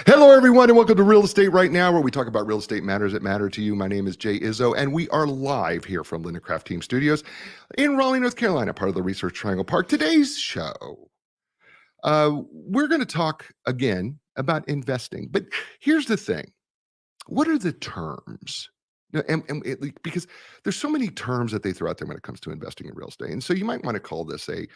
Hello, everyone, and welcome to Real Estate Right Now, where we talk about real estate matters that matter to you. My name is Jay Izzo, and we are live here from Linda Craft Team Studios in Raleigh, North Carolina, part of the Research Triangle Park. Today's show, we're going to talk again about investing. But here's the thing. What are the terms? Because there's so many terms that they throw out there when it comes to investing in real estate. And so you might want to call this a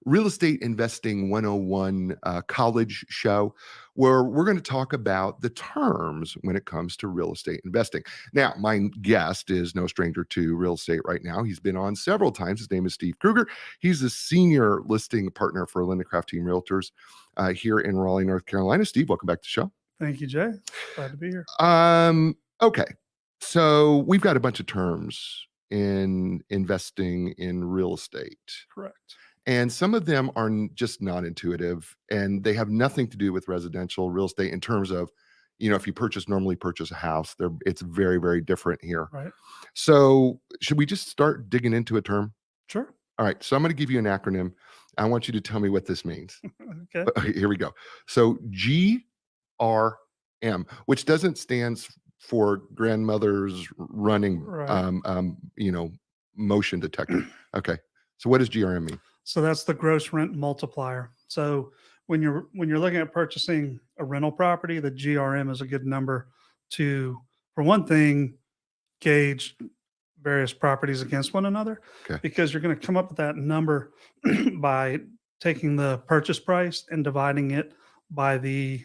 Real Estate Investing 101 college show, where we're going to talk about the terms when it comes to real estate investing. Now, my guest is no stranger to real estate right now. He's been on several times. His name is Steve Kruger. He's the senior listing partner for Linda Craft Team Realtors here in Raleigh, North Carolina. Steve, welcome back to the show. Thank you, Jay. Glad to be here. Okay. So we've got a bunch of terms in investing in real estate. Correct. And some of them are just not intuitive, and they have nothing to do with residential real estate in terms of, if you normally purchase a house, it's very, very different here. Right. So should we just start digging into a term? Sure. All right. So I'm going to give you an acronym. I want you to tell me what this means. Okay. Here we go. So GRM, which doesn't stand for grandmother's running, Right. motion detector. Okay. So what does GRM mean? So that's the gross rent multiplier. So when you're looking at purchasing a rental property, the GRM is a good number to, for one thing, gauge various properties against one another. Okay. Because you're going to come up with that number by taking the purchase price and dividing it by the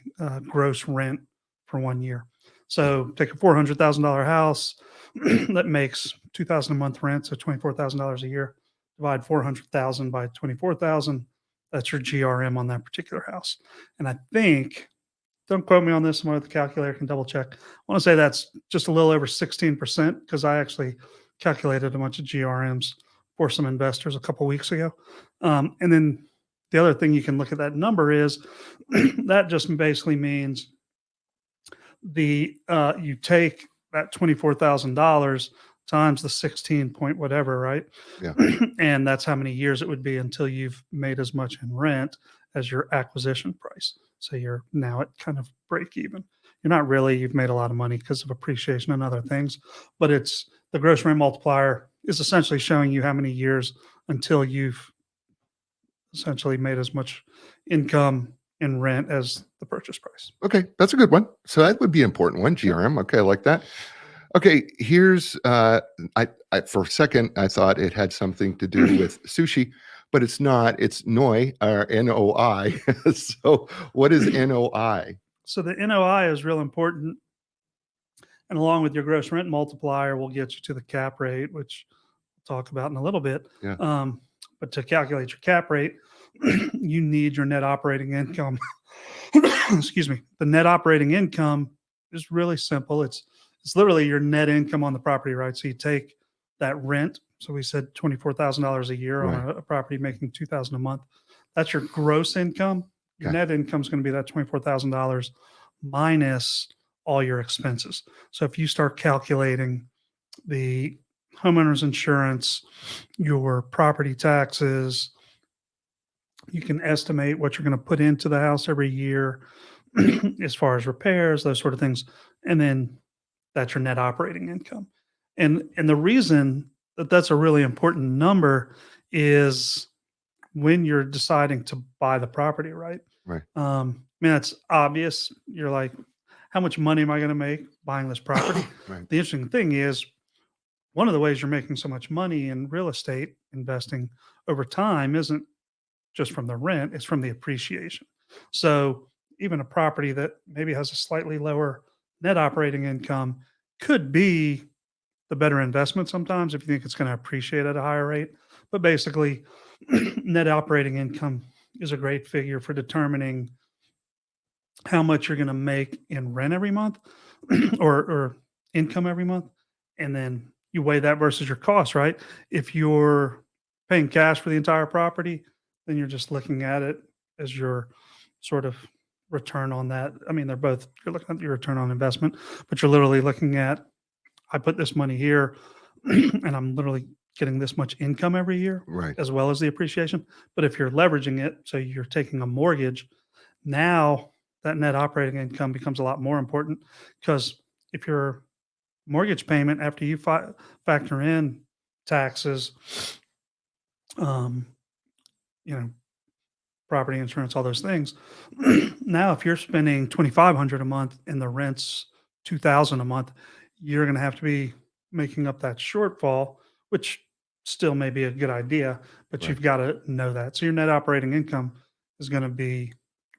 gross rent for 1 year. So take a $400,000 house that makes $2,000 a month rent, so $24,000 a year. Divide 400,000 by 24,000. That's your GRM on that particular house. And I think, don't quote me on this, someone with the calculator can double check. I want to say that's just a little over 16%, because I actually calculated a bunch of GRMs for some investors a couple weeks ago. And then the other thing you can look at that number is that just basically means you take that $24,000 times the 16 point whatever, right? Yeah. And that's how many years it would be until you've made as much in rent as your acquisition price. So you're now at kind of break even. You're not really, you've made a lot of money because of appreciation and other things, but it's the gross rent multiplier is essentially showing you how many years until you've essentially made as much income in rent as the purchase price. Okay. That's a good one. So that would be an important one. GRM. Okay. I like that. Okay, here's I for a second I thought it had something to do with sushi, but it's not. It's NOI or NOI. So what is NOI? So the NOI is real important, and along with your gross rent multiplier, will get you to the cap rate, which we'll talk about in a little bit. Yeah. But to calculate your cap rate, you need your net operating income. Excuse me. The net operating income is really simple. It's literally your net income on the property, right? So you take that rent. So we said $24,000 a year Right. on a property making $2,000 a month. That's your gross income. Your Okay. net income is going to be that $24,000 minus all your expenses. So if you start calculating the homeowner's insurance, your property taxes, you can estimate what you're going to put into the house every year as far as repairs, those sort of things. And then that's your net operating income. And the reason that that's a really important number is when you're deciding to buy the property, right? Right. I mean, that's obvious. You're like, how much money am I going to make buying this property? Right. The interesting thing is, one of the ways you're making so much money in real estate investing over time isn't just from the rent, it's from the appreciation. So even a property that maybe has a slightly lower net operating income could be the better investment sometimes if you think it's going to appreciate at a higher rate. But basically, net operating income is a great figure for determining how much you're going to make in rent every month or income every month. And then you weigh that versus your cost, right? If you're paying cash for the entire property, then you're just looking at it as your sort of return on that. I mean, you're looking at your return on investment, but you're literally looking at, I put this money here and I'm literally getting this much income every year, Right. as well as the appreciation. But if you're leveraging it, so you're taking a mortgage, now that net operating income becomes a lot more important, because if your mortgage payment after you factor in taxes, um, you know, property insurance, all those things. Now, if you're spending 2,500 a month and the rent's 2,000 a month, you're going to have to be making up that shortfall, which still may be a good idea, but Right. you've got to know that. So your net operating income is going to be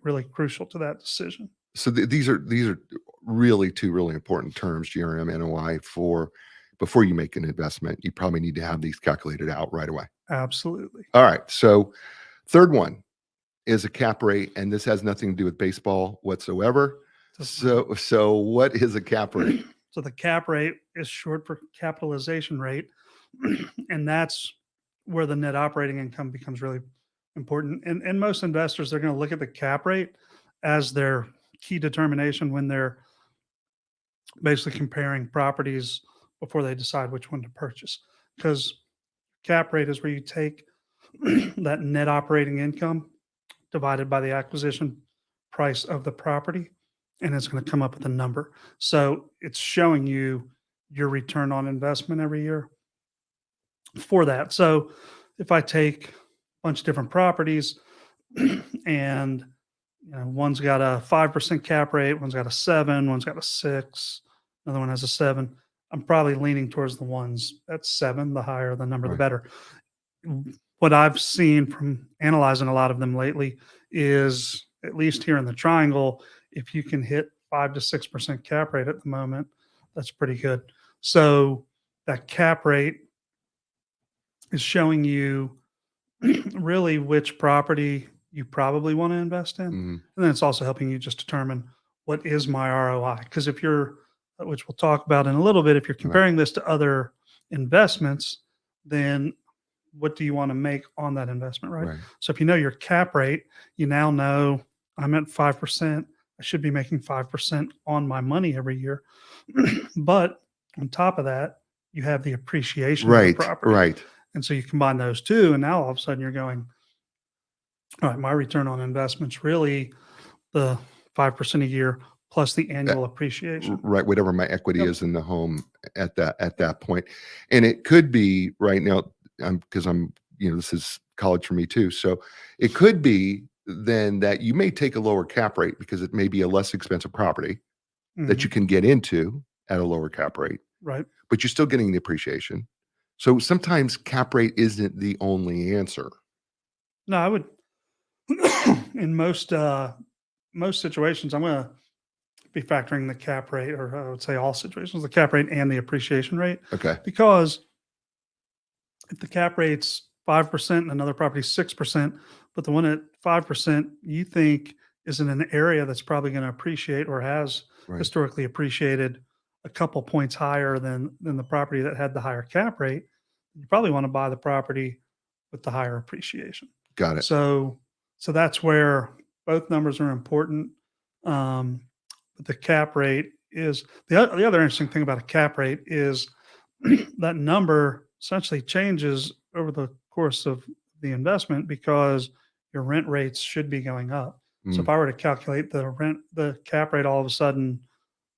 really crucial to that decision. So these are really two really important terms, GRM, NOI, for before you make an investment. You probably need to have these calculated out right away. Absolutely. All right. So third one is a cap rate, and this has nothing to do with baseball whatsoever. Does not. So what is a cap rate? So the cap rate is short for capitalization rate, and that's where the net operating income becomes really important. And most investors, they're going to look at the cap rate as their key determination when they're basically comparing properties before they decide which one to purchase. Because cap rate is where you take that net operating income divided by the acquisition price of the property, and it's going to come up with a number. So it's showing you your return on investment every year for that. So if I take a bunch of different properties and one's got a 5% cap rate, one's got a 7, one's got a 6, another one has a 7, I'm probably leaning towards the ones at 7. The higher the number, the Right. better. What I've seen from analyzing a lot of them lately is, at least here in the triangle, if you can hit 5 to 6% cap rate at the moment, that's pretty good. So that cap rate is showing you really which property you probably want to invest in. Mhm. And then it's also helping you just determine what is my ROI. Because if you're, which we'll talk about in a little bit, if you're Right. comparing this to other investments, then what do you want to make on that investment, right? Right. So if you know your cap rate, you now know I'm at 5%. I should be making 5% on my money every year. But on top of that, you have the appreciation of the Right. property. Right. And so you combine those two, and now all of a sudden you're going, all right, my return on investment's really the 5% a year plus the annual appreciation. Right. Whatever my equity Yep. is in the home at that point. And it could be right now, because this is college for me too. So it could be then that you may take a lower cap rate because it may be a less expensive property that you Mhm. can get into at a lower cap rate, Right. but you're still getting the appreciation. So sometimes cap rate isn't the only answer. No, I would in most situations, I'm gonna be factoring the cap rate, or I would say all situations, the cap rate and the appreciation rate, Okay. because if the cap rate's 5% and another property's 6%, but the one at 5% you think is in an area that's probably going to appreciate or has Right. historically appreciated a couple points higher than the property that had the higher cap rate, you probably want to buy the property with the higher appreciation. Got it. So that's where both numbers are important. Um, but the cap rate is the other interesting thing about a cap rate is that number essentially changes over the course of the investment, because your rent rates should be going up. So Mm, if I were to calculate the cap rate all of a sudden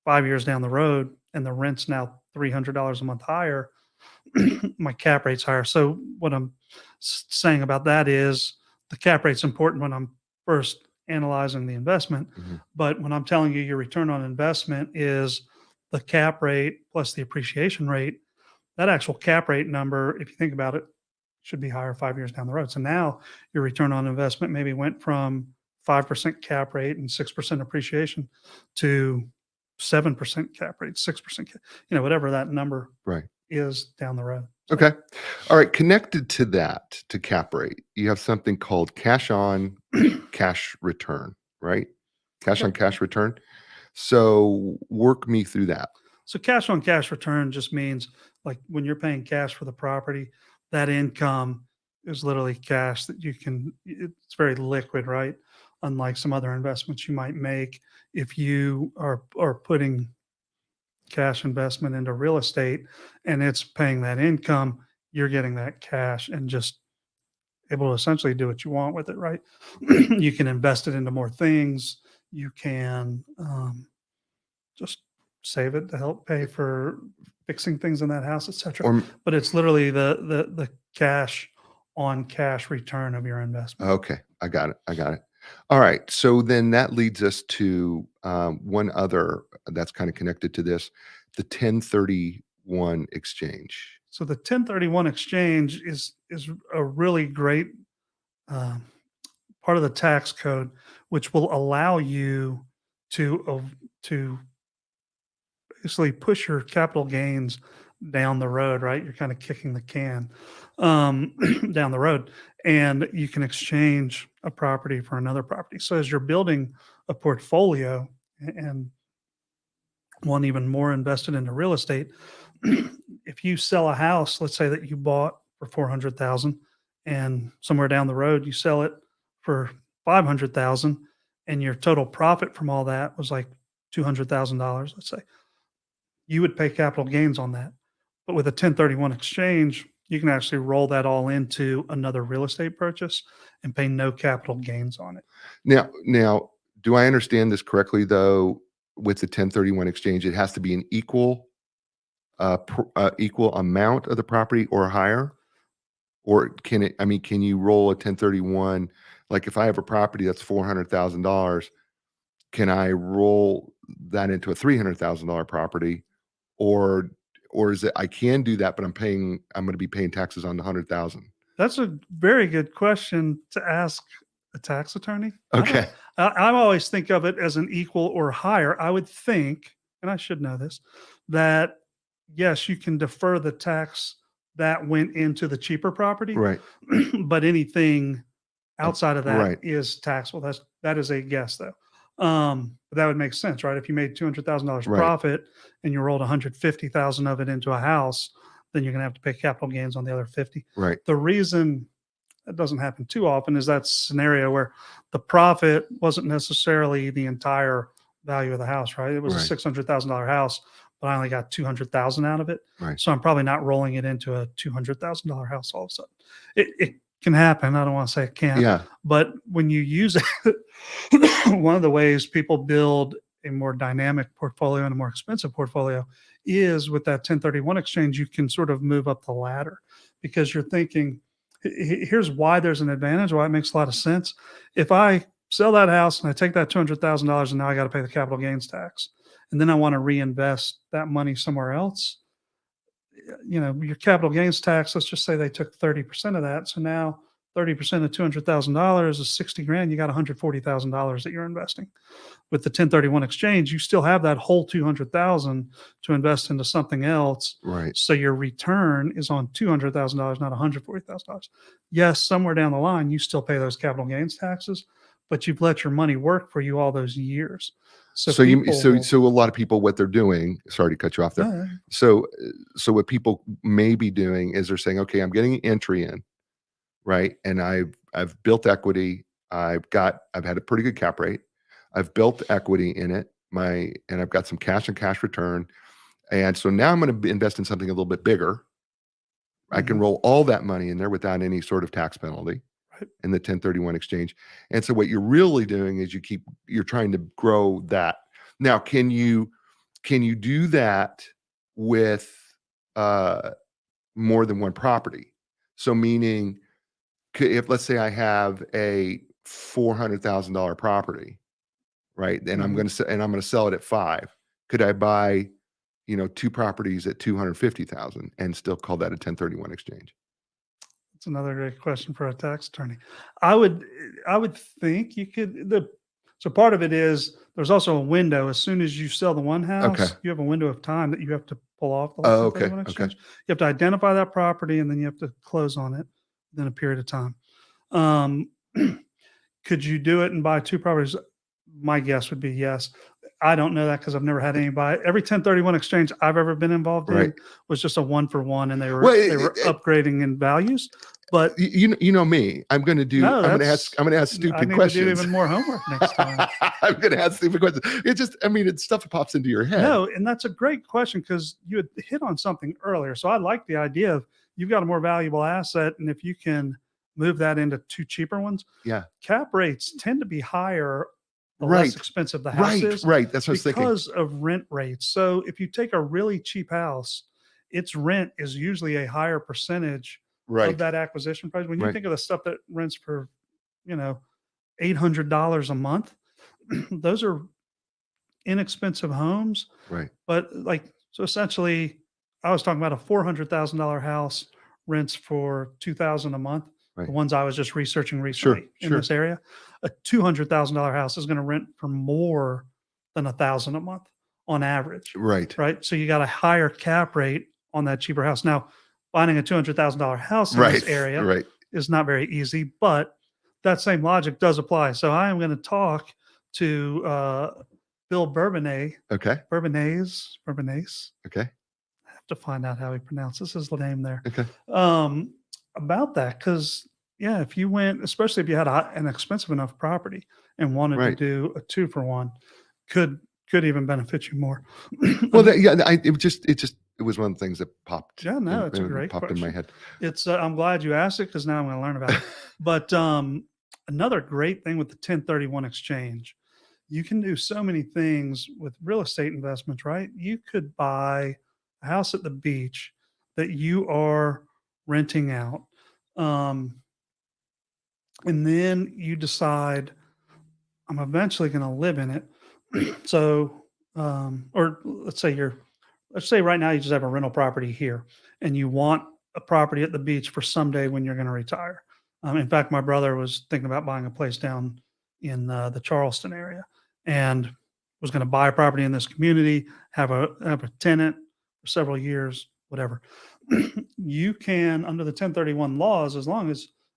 5 years down the road, and the rent's now $300 a month higher, my cap rate's higher. So what I'm saying about that is the cap rate's important when I'm first analyzing the investment, mhm. but when I'm telling you your return on investment is the cap rate plus the appreciation rate, that actual cap rate number, if you think about it, should be higher 5 years down the road. So now your return on investment maybe went from 5% cap rate and 6% appreciation to 7% cap rate, 6%, whatever that number Right. is down the road. So, Okay. All right. Connected to that, to cap rate, you have something called cash on, cash return, right? Cash on yep. cash return. So work me through that. So cash on cash return just means, like, when you're paying cash for the property, that income is literally cash that it's very liquid, right? Unlike some other investments you might make, if you are putting cash investment into real estate and it's paying that income, you're getting that cash and just able to essentially do what you want with it, right? You can invest it into more things. You can just save it to help pay for fixing things in that house, etc. Or But it's literally the cash on cash return of your investment. okay, I got it. I got it. All right. So then that leads us to one other that's kind of connected to this, the 1031 exchange. So the 1031 exchange is a really great um, part of the tax code, which will allow you to basically push your capital gains down the road. Right, you're kind of kicking the can down the road, and you can exchange a property for another property. So as you're building a portfolio and one even more invested into real estate, if you sell a house, let's say that you bought for 400,000 and somewhere down the road you sell it for 500,000 and your total profit from all that was like $200,000, let's say, you would pay capital gains on that. But with a 1031 exchange, you can actually roll that all into another real estate purchase and pay no capital gains on it. Now, do I understand this correctly though? With the 1031 exchange, it has to be an equal amount of the property or higher? Or can it, I mean, can you roll a 1031? Like if I have a property that's $400,000, can I roll that into a $300,000 property? Or, or is it, I can do that, but I'm going to be paying taxes on the 100,000. That's a very good question to ask a tax attorney. Okay. I always think of it as an equal or higher. I would think, and I should know this, that yes, you can defer the tax that went into the cheaper property, Right. but anything outside of that Right. is taxable. That is a guess though. But that would make sense, right? If you made $200,000 Right. profit and you rolled 150,000 of it into a house, then you're going to have to pay capital gains on the other 50. Right. The reason that doesn't happen too often is that scenario where the profit wasn't necessarily the entire value of the house, right? It was Right. a $600,000 house, but I only got 200,000 out of it. Right. So I'm probably not rolling it into a $200,000 house all of a sudden. It can happen. I don't want to say it can't. Yeah. But when you use it, one of the ways people build a more dynamic portfolio and a more expensive portfolio is with that 1031 exchange, you can sort of move up the ladder because you're thinking, here's why there's an advantage, why it makes a lot of sense. If I sell that house and I take that $200,000 and now I got to pay the capital gains tax, and then I want to reinvest that money somewhere else, your capital gains tax, let's just say they took 30% of that. So now 30% of $200,000 is 60 grand. You got $140,000 that you're investing. With the 1031 exchange, you still have that whole 200,000 to invest into something else. Right. So your return is on $200,000, not $140,000. Yes, somewhere down the line, you still pay those capital gains taxes, but you've let your money work for you all those years. So So a lot of people, what they're doing, sorry to cut you off there. Yeah. So what people may be doing is they're saying, okay, I'm getting an entry in, right? And I've built equity. I've had a pretty good cap rate. I've built equity in it. And I've got some cash and cash return. And so now I'm going to invest in something a little bit bigger. I can roll all that money in there without any sort of tax penalty in the 1031 exchange. And so what you're really doing is you're trying to grow that. Now, can you do that with more than one property? So meaning if let's say I have a $400,000 property, right? And I'm going to sell it at 5. Could I buy, 2 properties at 250,000 and still call that a 1031 exchange? That's another great question for a tax attorney. I would think you could. So part of it is there's also a window. As soon as you sell the one house, you have a window of time that you have to pull off the 1031 exchange. You have to identify that property and then you have to close on it within a period of time. Could you do it and buy 2 properties? My guess would be yes. I don't know that because I've never had anybody. Every 1031 exchange I've ever been involved in was just a 1-for-1, and they were upgrading in values. But you know me, I'm going to ask stupid questions. To do even more homework next time. I'm going to ask stupid questions. It's stuff that pops into your head. No, and that's a great question because you had hit on something earlier. So I like the idea of you've got a more valuable asset, and if you can move that into 2 cheaper ones, yeah, cap rates tend to be higher the less Right. expensive the house is Right. That's what I was thinking. because of rent rates. So if you take a really cheap house, its rent is usually a higher percentage of Right. that acquisition price. When you Right. think of the stuff that rents for, you know, $800 a month, those are inexpensive homes. Right. But like, so essentially, I was talking about a $400,000 house rents for 2,000 a month. Right. The ones I was just researching Sure. recently in Sure. this area, a $200,000 house is going to rent for more than 1,000 a month on average, Right. right? So you got a higher cap rate on that cheaper house. Now, finding a $200,000 house in this Right. area Right. is not very easy, but that same logic does apply. So I am going to talk to Bill Okay. Bourbonnais. Okay. I have to find out how he pronounces his name there. Okay. Um, about that, because yeah, if you went, especially if you had an expensive enough property and wanted to Right. do a 2-for-1, could even benefit you more. Well, it was one of the things that popped. Yeah, no, it's a great popped in my question. head. It's I'm glad you asked it because now I'm going to learn about it. But another great thing with the 1031 exchange, you can do so many things with real estate investments, right? You could buy a house at the beach that you are renting out. Um, and then you decide, I'm eventually going to live in it. So, or let's say right now you just have a rental property here and you want a property at the beach for someday when you're going to retire. In fact, my brother was thinking about buying a place down in the Charleston area and was going to buy a property in this community, have a tenant for several years, whatever. You can, under the 1031 laws,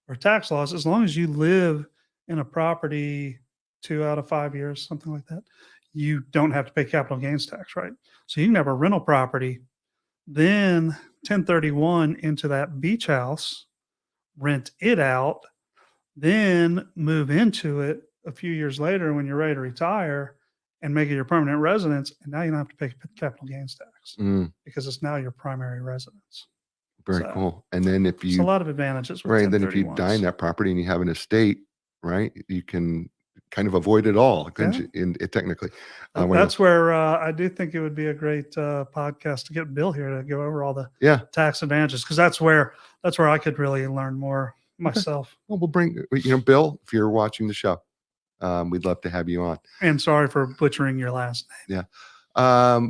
or tax laws, as long as you live in a property 2 out of 5 years, something like that, you don't have to pay capital gains tax, right? So you can have a rental property, then 1031 into that beach house, rent it out, then move into it a few years later when you're ready to retire and make it your permanent residence. And now you don't have to pay capital gains tax Mm, because it's now your primary residence. very So cool. And then if it's a you lot of advantages with right, then if you die in 1031s. that property and you have an estate, right, you can kind of avoid it all, couldn't Yeah. you? Technically, That's where I do think it would be a great podcast to get Bill here to go over all the yeah. tax advantages because that's where I could really learn more myself. Well, we'll bring Bill, if you're watching the show, we'd love to have you on. And sorry for butchering your last name. Yeah.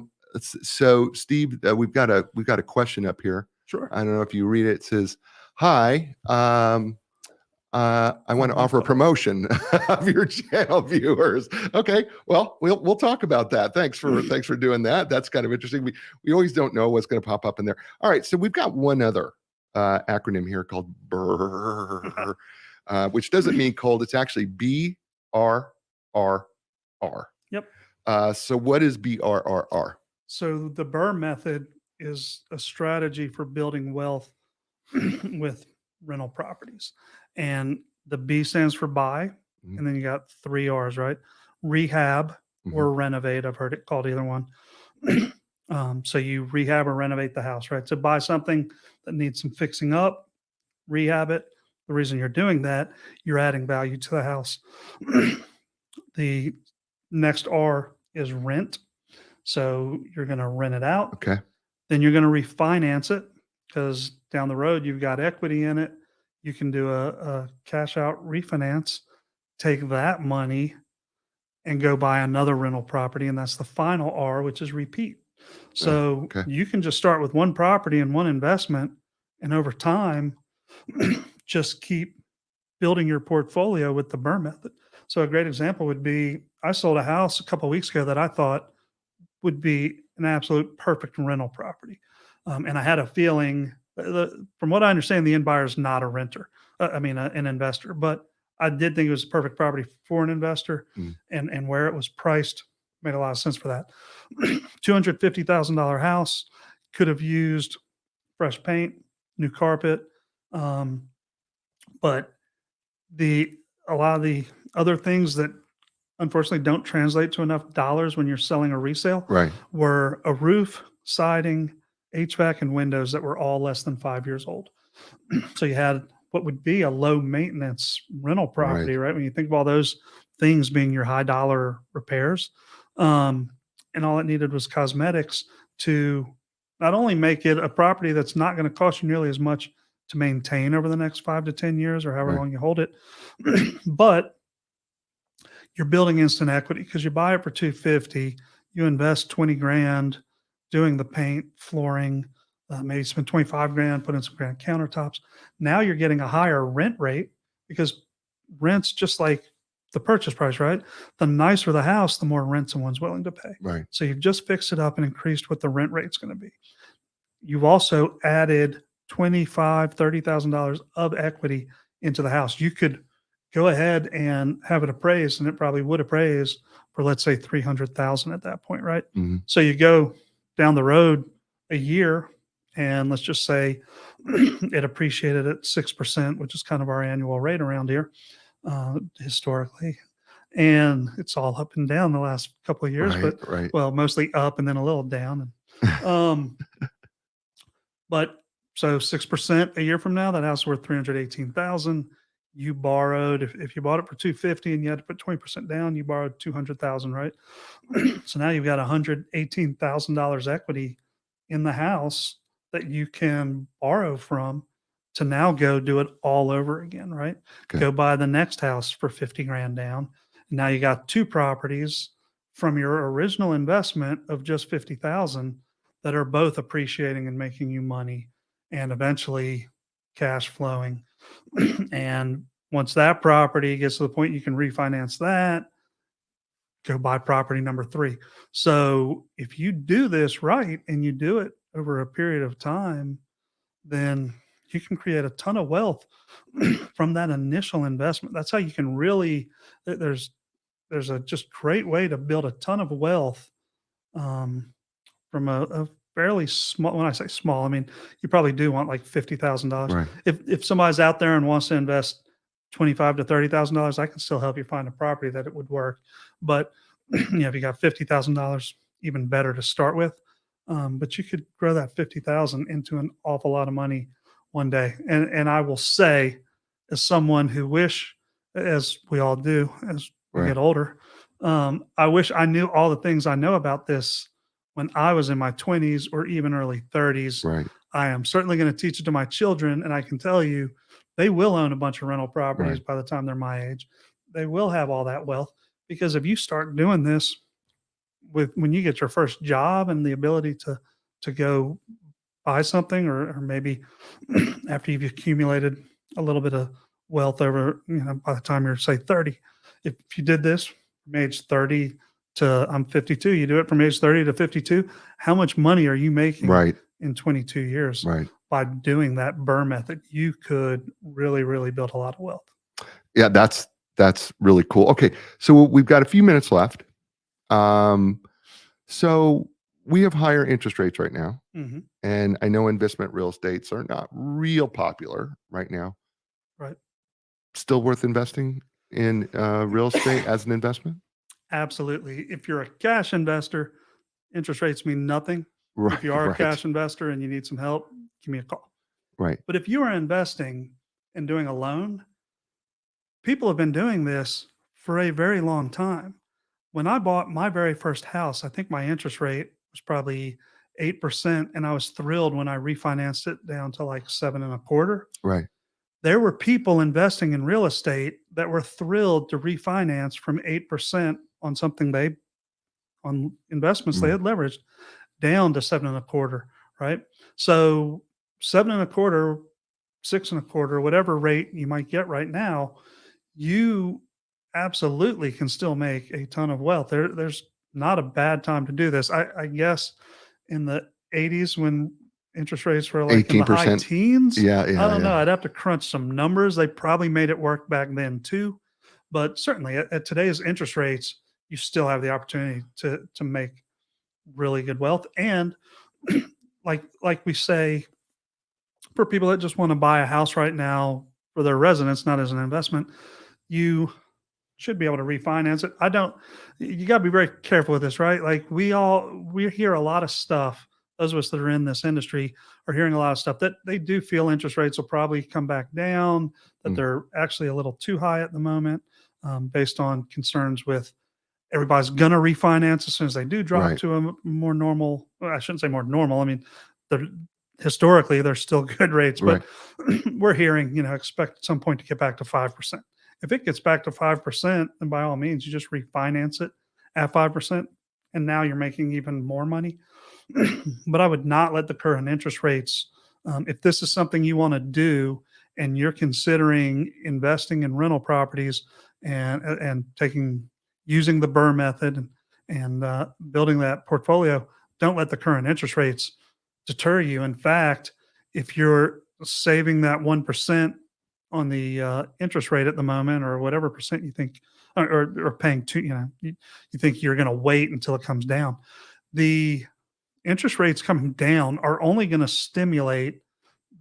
So Steve, we've got a question up here. Sure. I don't know if you read it. It says, "Hi, I want to offer a wonderful. promotion of your channel viewers." Okay, well, we'll talk about that. Thanks for doing that. That's kind of interesting. We always don't know what's going to pop up in there. All right, so we've got one other acronym here called BRRR, which doesn't mean cold. It's actually BRRR. Yep. So what is BRRR? So the Burr method is a strategy for building wealth with rental properties. And the B stands for buy. Mhm. And then you got 3 R's, right? Rehab Mhm. or renovate. I've heard it called either one. So you rehab or renovate the house, right? So buy something that needs some fixing up, rehab it. The reason you're doing that, you're adding value to the house. The next R is rent. So you're going to rent it out. Okay. Then you're going to refinance it because down the road you've got equity in it. You can do a cash out refinance, take that money and go buy another rental property. And that's the final R, which is repeat. So Okay. you can just start with one property and one investment. And over time, just keep building your portfolio with the Burr method. So a great example would be I sold a house a couple of weeks ago that I thought would be an absolute perfect rental property. And I had a feeling, from what I understand, the end buyer is not a renter. An investor. But I did think it was a perfect property for an investor, Mm. and where it was priced made a lot of sense for that. $250,000 house could have used fresh paint, new carpet, but a lot of the other things that unfortunately don't translate to enough dollars when you're selling a resale Right. were a roof, siding, HVAC, and windows that were all less than 5 years old. So you had what would be a low maintenance rental property, right? When you think of all those things being your high dollar repairs. Um, and all it needed was cosmetics to not only make it a property that's not going to cost you nearly as much to maintain over the next 5 to 10 years or however Right. long you hold it, but you're building instant equity because you buy it for 250, you invest 20 grand doing the paint, flooring, maybe spend 25 grand, put in some grand countertops. Now you're getting a higher rent rate because rent's just like the purchase price, right? The nicer the house, the more rent someone's willing to pay. Right. So you've just fixed it up and increased what the rent rate's going to be. You've also added 25, $30,000 of equity into the house. You could go ahead and have it appraised, and it probably would appraise for, let's say, 300,000 at that point, right? Mhm. So you go down the road a year, and let's just say it appreciated at 6%, which is kind of our annual rate around here historically. And it's all up and down the last couple of years, Right. but Right. well, mostly up and then a little down. And but so 6% a year from now, that house is worth 318,000. You borrowed, if you bought it for 250 and you had to put 20% down, you borrowed 200,000, right? So now you've got $118,000 equity in the house that you can borrow from to now go do it all over again, right? Okay. Go buy the next house for 50 grand down. And now you got two properties from your original investment of just 50,000 that are both appreciating and making you money and eventually cash flowing. And once that property gets to the point you can refinance that, go buy property number three. So if you do this right and you do it over a period of time, then you can create a ton of wealth from that initial investment. That's how you can really, there's a just great way to build a ton of wealth um, from a fairly small. When I say small, I mean you probably do want like $50,000. Right. If somebody's out there and wants to invest 25 to $30,000, I can still help you find a property that it would work. But if you got $50,000, even better to start with. But you could grow that 50,000 into an awful lot of money one day. And I will say, as someone who wish, as we all do, as we Right. get older, I wish I knew all the things I know about this when I was in my 20s or even early 30s. Right. I am certainly going to teach it to my children, and I can tell you they will own a bunch of rental properties Right. by the time they're my age. They will have all that wealth because if you start doing this with when you get your first job and the ability to go buy something or maybe after you've accumulated a little bit of wealth over, by the time you're say 30, if you did this from age 30 to I'm 52, you do it from age 30 to 52, how much money are you making Right. in 22 years Right. by doing that burr method? You could really, really build a lot of wealth. Yeah, that's really cool. Okay, so we've got a few minutes left. So we have higher interest rates right now, Hmm. and I know investment real estates are not real popular right now. Right. Still worth investing in real estate as an investment? Absolutely. If you're a cash investor, interest rates mean nothing. Right. If you are a Right. cash investor and you need some help, give me a call. Right. But if you are investing and doing a loan, people have been doing this for a very long time. When I bought my very first house, I think my interest rate was probably 8%. And I was thrilled when I refinanced it down to like 7.25. Right. There were people investing in real estate that were thrilled to refinance from 8% on something on investments they Mm. had leveraged down to 7.25, right? So 7.25, 6.25, whatever rate you might get right now, you absolutely can still make a ton of wealth. There's not a bad time to do this. I guess in the 80s when interest rates were like in the high 18%. teens, Yeah. I Yeah. don't know. Yeah. I'd have to crunch some numbers. They probably made it work back then too. But certainly at today's interest rates, you still have the opportunity to make really good wealth. And like we say, for people that just want to buy a house right now for their residence, not as an investment, you should be able to refinance it. I don't. You got to be very careful with this, right? Like we hear a lot of stuff. Those of us that are in this industry are hearing a lot of stuff that they do feel interest rates will probably come back down, that Mm. they're actually a little too high at the moment. based on concerns with everybody's going to refinance as soon as they do drop Right. to a more normal. Well, I shouldn't say more normal. I mean, they're, historically, they're still good rates, Right. but we're hearing, expect at some point to get back to 5%. If it gets back to 5%, then by all means, you just refinance it at 5%. And now you're making even more money. But I would not let the current interest rates, if this is something you want to do and you're considering investing in rental properties and using the Burr method and building that portfolio, don't let the current interest rates deter you. In fact, if you're saving that 1% on the interest rate at the moment, or whatever percent you think, or paying two, you think you're going to wait until it comes down. The interest rates coming down are only going to stimulate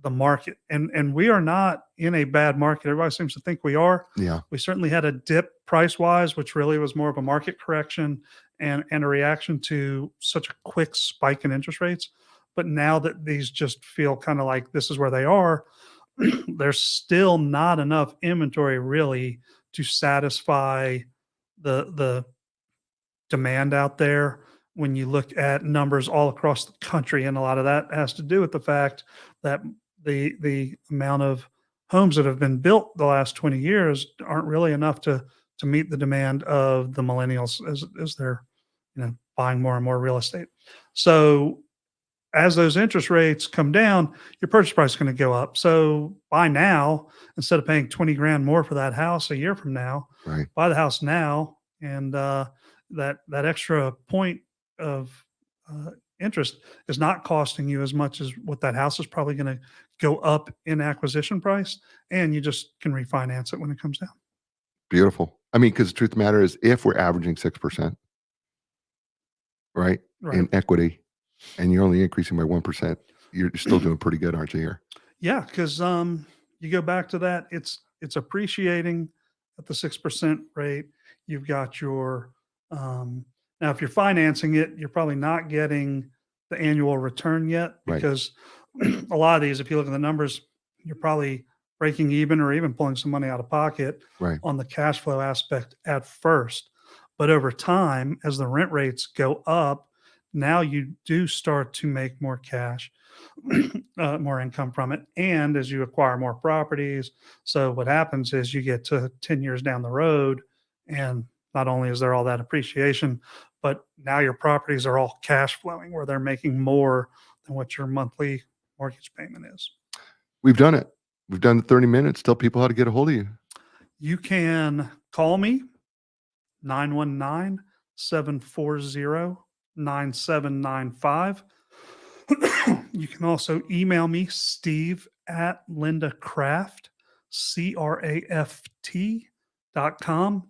the market, and we are not in a bad market. Everybody seems to think we are. Yeah. We certainly had a dip price wise, which really was more of a market correction and a reaction to such a quick spike in interest rates. But now that these just feel kind of like this is where they are, there's still not enough inventory really to satisfy the demand out there when you look at numbers all across the country. And a lot of that has to do with the fact that the amount of homes that have been built the last 20 years aren't really enough to meet the demand of the millennials as they're buying more and more real estate. So as those interest rates come down, your purchase price is going to go up. So buy now instead of paying 20 grand more for that house a year from now. Right. Buy the house now, and that extra point of interest is not costing you as much as what that house is probably going to go up in acquisition price, and you just can refinance it when it comes down. Beautiful. I mean, because the truth of the matter is, if we're averaging 6%, right, Right. in equity, and you're only increasing by 1%, you're still doing pretty good, aren't you? Here. Yeah, because you go back to that, it's appreciating at the 6% rate. You've got your now if you're financing it, you're probably not getting the annual return yet, Right. because a lot of these, if you look at the numbers, you're probably breaking even or even pulling some money out of pocket Right. on the cash flow aspect at first. But over time, as the rent rates go up, now you do start to make more cash, more income from it. And as you acquire more properties, so what happens is you get to 10 years down the road, and not only is there all that appreciation, but now your properties are all cash flowing where they're making more than what your monthly mortgage payment is. We've done it. We've done the 30 minutes. Tell people how to get a hold of you. You can call me 919-740-9795. You can also email me, Steve at LindaCraft, CRAFT.com.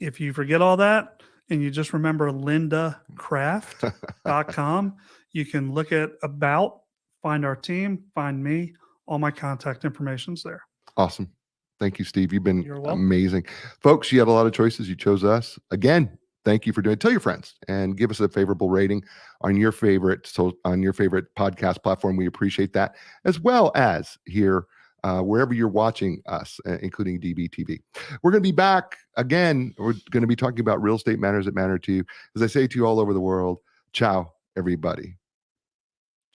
If you forget all that and you just remember LindaCraft.com, you can look at about, find our team, find me. All my contact information's there. Awesome. Thank you, Steve. You've been You're welcome. amazing. Folks, you had a lot of choices. You chose us. Again, thank you for doing it. Tell your friends and give us a favorable rating on your favorite podcast platform. We appreciate that, as well as here wherever you're watching us, including DBTV. We're going to be back again. We're going to be talking about real estate matters that matter to you. As I say to you all over the world, ciao, everybody.